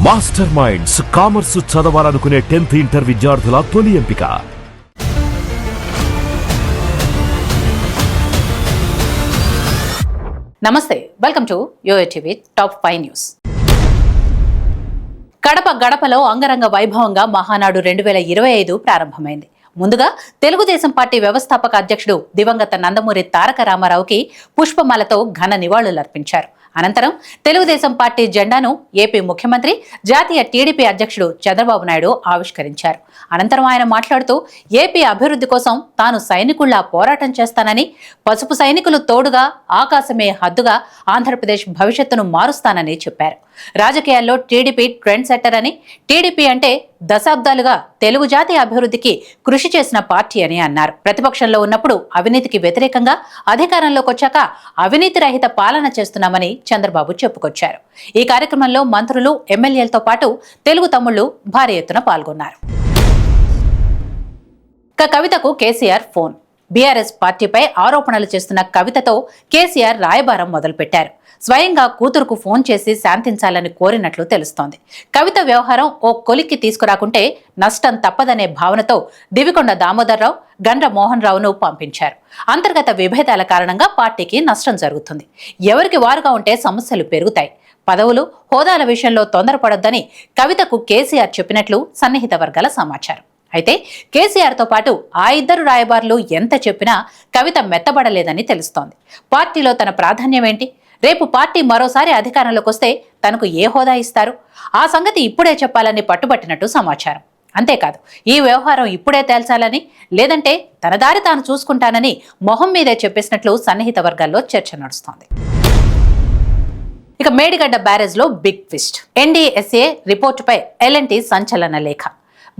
Master minds commerce చదవాలనుకునే 10th inter విద్యార్థుల తొలి ఎంపిక. నమస్తే, welcome to YOYO TV top 5 news. Kadapa గడపలో అంగరంగ వైభవంగా మహానాడు 2025 ప్రారంభమైంది. ముందుగా తెలుగుదేశం పార్టీ వ్యవస్థాపక అధ్యక్షుడు దివంగత నందమూరి తారక రామారావుకి పుష్పమాలతో ఘన నివాళులర్పించారు. అనంతరం తెలుగుదేశం పార్టీ జెండాను ఏపీ ముఖ్యమంత్రి, జాతీయ టీడీపీ అధ్యక్షుడు చంద్రబాబు నాయుడు ఆవిష్కరించారు. అనంతరం ఆయన మాట్లాడుతూ ఏపీ అభివృద్ధి కోసం తాను సైనికుల్లా పోరాటం చేస్తానని, పసుపు సైనికులు తోడుగా ఆకాశమే హద్దుగా ఆంధ్రప్రదేశ్ భవిష్యత్తును మారుస్తానని చెప్పారు. రాజకీయాల్లో టీడీపీ ట్రెండ్ సెట్టర్ అని, టీడీపీ అంటే దశాబ్దాలుగా తెలుగు జాతి అభివృద్ధికి కృషి చేసిన పార్టీ అని అన్నారు. ప్రతిపక్షంలో ఉన్నప్పుడు అవినీతికి వ్యతిరేకంగా, అధికారంలోకి వచ్చాక అవినీతి రహిత పాలన చేస్తున్నామని చంద్రబాబు చెప్పుకొచ్చారు. ఈ కార్యక్రమంలో మంత్రులు, ఎమ్మెల్యేలతో పాటు తెలుగు తమ్ముళ్లు భారీ ఎత్తున పాల్గొన్నారు. కవితకు కేసీఆర్ ఫోన్. బీఆర్ఎస్ పార్టీపై ఆరోపణలు చేస్తున్న కవితతో కేసీఆర్ రాయబారం మొదలుపెట్టారు. స్వయంగా కూతురుకు ఫోన్ చేసి శాంతించాలని కోరినట్లు తెలుస్తోంది. కవిత వ్యవహారం ఓ కొలిక్కి తీసుకురాకుంటే నష్టం తప్పదనే భావనతో దివికొండ దామోదర్రావు, గండ్ర మోహన్ రావును పంపించారు. అంతర్గత విభేదాల కారణంగా పార్టీకి నష్టం జరుగుతుంది. ఎవరికి వారుగా ఉంటే సమస్యలు పెరుగుతాయి. పదవులు, హోదాల విషయంలో తొందరపడొద్దని కవితకు కేసీఆర్ చెప్పినట్లు సన్నిహిత వర్గాల సమాచారం. అయితే కేసీఆర్తో పాటు ఆ ఇద్దరు రాయబారులు ఎంత చెప్పినా కవిత మెత్తబడలేదని తెలుస్తోంది. పార్టీలో తన ప్రాధాన్యం ఏంటి? రేపు పార్టీ మరోసారి అధికారంలోకి వస్తే తనకు ఏ హోదా ఇస్తారు? ఆ సంగతి ఇప్పుడే చెప్పాలని పట్టుబట్టినట్టు సమాచారం. అంతేకాదు, ఈ వ్యవహారం ఇప్పుడే తేల్చాలని, లేదంటే తన దారి తాను చూసుకుంటానని మొహం మీదే చెప్పేసినట్లు సన్నిహిత వర్గాల్లో చర్చ నడుస్తోంది. ఇక మేడిగడ్డ బ్యారేజ్ లో బిగ్ ట్విస్ట్. ఎన్డీఎస్ఏ రిపోర్టుపై ఎల్ఎన్టీ సంచలన లేఖ.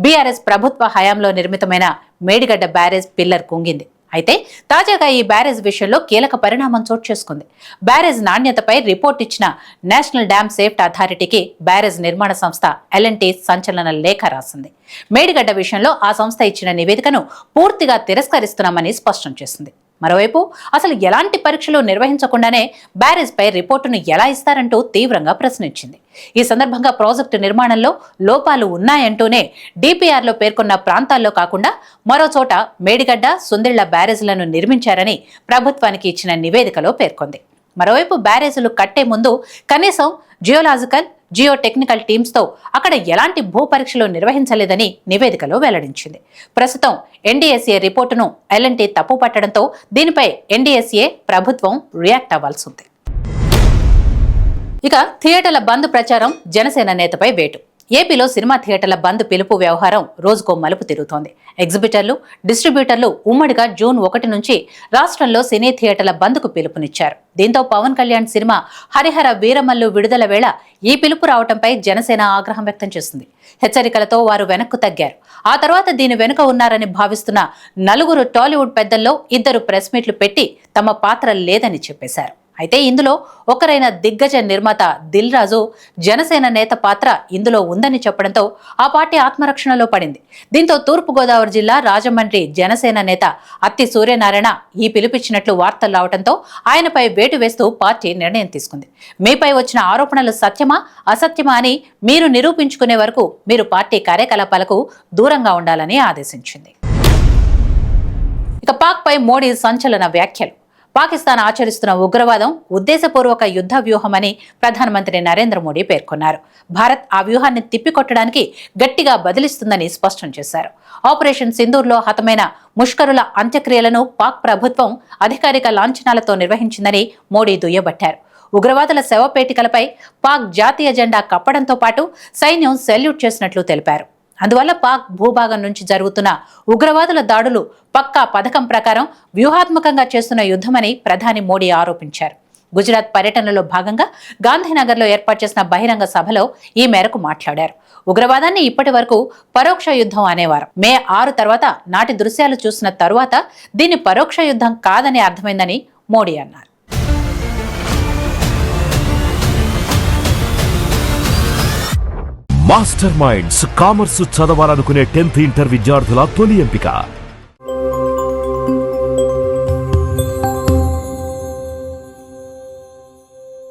బీఆర్ఎస్ ప్రభుత్వ హయాంలో నిర్మితమైన మేడిగడ్డ బ్యారేజ్ పిల్లర్ కుంగింది. అయితే తాజాగా ఈ బ్యారేజ్ విషయంలో కీలక పరిణామం చోటు చేసుకుంది. బ్యారేజ్ నాణ్యతపై రిపోర్ట్ ఇచ్చిన నేషనల్ డ్యామ్ సేఫ్టీ అథారిటీకి బ్యారేజ్ నిర్మాణ సంస్థ ఎల్ఎన్టీ సంచలన లేఖ రాసింది. మేడిగడ్డ విషయంలో ఆ సంస్థ ఇచ్చిన నివేదికను పూర్తిగా తిరస్కరిస్తున్నామని స్పష్టం చేసింది. మరోవైపు అసలు ఎలాంటి పరీక్షలు నిర్వహించకుండానే బ్యారేజ్ పై రిపోర్టును ఎలా ఇస్తారంటూ తీవ్రంగా ప్రశ్నించింది. ఈ సందర్భంగా ప్రాజెక్టు నిర్మాణంలో లోపాలు ఉన్నాయంటూనే డిపిఆర్లో పేర్కొన్న ప్రాంతాల్లో కాకుండా మరో చోట మేడిగడ్డ, సుందిళ్ల బ్యారేజ్లను నిర్మించారని ప్రభుత్వానికి ఇచ్చిన నివేదికలో పేర్కొంది. మరోవైపు బ్యారేజీలు కట్టే ముందు కనీసం జియోలాజికల్, జియో టెక్నికల్ టీమ్స్తో అక్కడ ఎలాంటి భూ పరీక్షలు నిర్వహించలేదని నివేదికలో వెల్లడించింది. ప్రస్తుతం ఎన్డీఎస్ఏ రిపోర్టును ఎల్ఎన్టీ తప్పుపట్టడంతో దీనిపై ఎన్డీఎస్ఏ ప్రభుత్వం రియాక్ట్ అవ్వాల్సి ఉంది. ఇక థియేటర్ల బంద్ ప్రచారం జనసేన నేతపై వేటు. ఏపీలో సినిమా థియేటర్ల బంద్ పిలుపు వ్యవహారం రోజుకో మలుపు తిరుగుతోంది. ఎగ్జిబిటర్లు, డిస్ట్రిబ్యూటర్లు ఉమ్మడిగా జూన్ 1 నుంచి రాష్ట్రంలో సినీ థియేటర్ల బంద్కు పిలుపునిచ్చారు. దీంతో పవన్ కళ్యాణ్ సినిమా హరిహర వీరమల్లు విడుదల వేళ ఈ పిలుపు రావడంపై జనసేన ఆగ్రహం వ్యక్తం చేసింది. హెచ్చరికలతో వారు వెనక్కు తగ్గారు. ఆ తర్వాత దీని వెనుక ఉన్నారని భావిస్తున్న నలుగురు టాలీవుడ్ పెద్దల్లో 2 ప్రెస్ మీట్లు పెట్టి తమ పాత్ర లేదని చెప్పేశారు. అయితే ఇందులో ఒకరైన దిగ్గజ నిర్మాత దిల్ రాజు జనసేన నేత పాత్ర ఇందులో ఉందని చెప్పడంతో ఆ పార్టీ ఆత్మరక్షణలో పడింది. దీంతో తూర్పుగోదావరి జిల్లా రాజమండ్రి జనసేన నేత అత్తి సూర్యనారాయణ ఈ పిలుపిచ్చినట్లు వార్తలు రావడంతో ఆయనపై వేటు వేస్తూ పార్టీ నిర్ణయం తీసుకుంది. మీపై వచ్చిన ఆరోపణలు సత్యమా, అసత్యమా అని మీరు నిరూపించుకునే వరకు మీరు పార్టీ కార్యకలాపాలకు దూరంగా ఉండాలని ఆదేశించింది. ఇక పాక్ పై మోడీ సంచలన వ్యాఖ్యలు. పాకిస్తాన్ ఆచరిస్తున్న ఉగ్రవాదం ఉద్దేశపూర్వక యుద్ధ వ్యూహమని ప్రధానమంత్రి నరేంద్ర మోడీ పేర్కొన్నారు. భారత్ ఆ వ్యూహాన్ని తిప్పికొట్టడానికి గట్టిగా బదిలిస్తుందని స్పష్టం చేశారు. ఆపరేషన్ సింధూర్లో హతమైన ముష్కరుల అంత్యక్రియలను పాక్ ప్రభుత్వం అధికారిక లాంఛనాలతో నిర్వహించిందని మోడీ దుయ్యబట్టారు. ఉగ్రవాదుల శవపేటికలపై పాక్ జాతీయ జెండా కప్పడంతో పాటు సైన్యం సెల్యూట్ చేసినట్లు తెలిపారు. అందువల్ల పాక్ భూభాగం నుంచి జరుగుతున్న ఉగ్రవాదుల దాడులు పక్కా పథకం ప్రకారం వ్యూహాత్మకంగా చేస్తున్న యుద్ధమని ప్రధాని మోడీ ఆరోపించారు. గుజరాత్ పర్యటనలో భాగంగా గాంధీనగర్లో ఏర్పాటు చేసిన బహిరంగ సభలో ఈ మేరకు మాట్లాడారు. ఉగ్రవాదాన్ని ఇప్పటి వరకు పరోక్ష యుద్ధం అనేవారు. మే 6 తర్వాత నాటి దృశ్యాలు చూసిన తరువాత దీన్ని పరోక్ష యుద్ధం కాదని అర్థమైందని మోడీ అన్నారు. మాస్టర్ మైండ్స్ కామర్స్ చదవాలనుకునే 10th ఇంటర్ విద్యార్థుల తొలి ఎంపిక.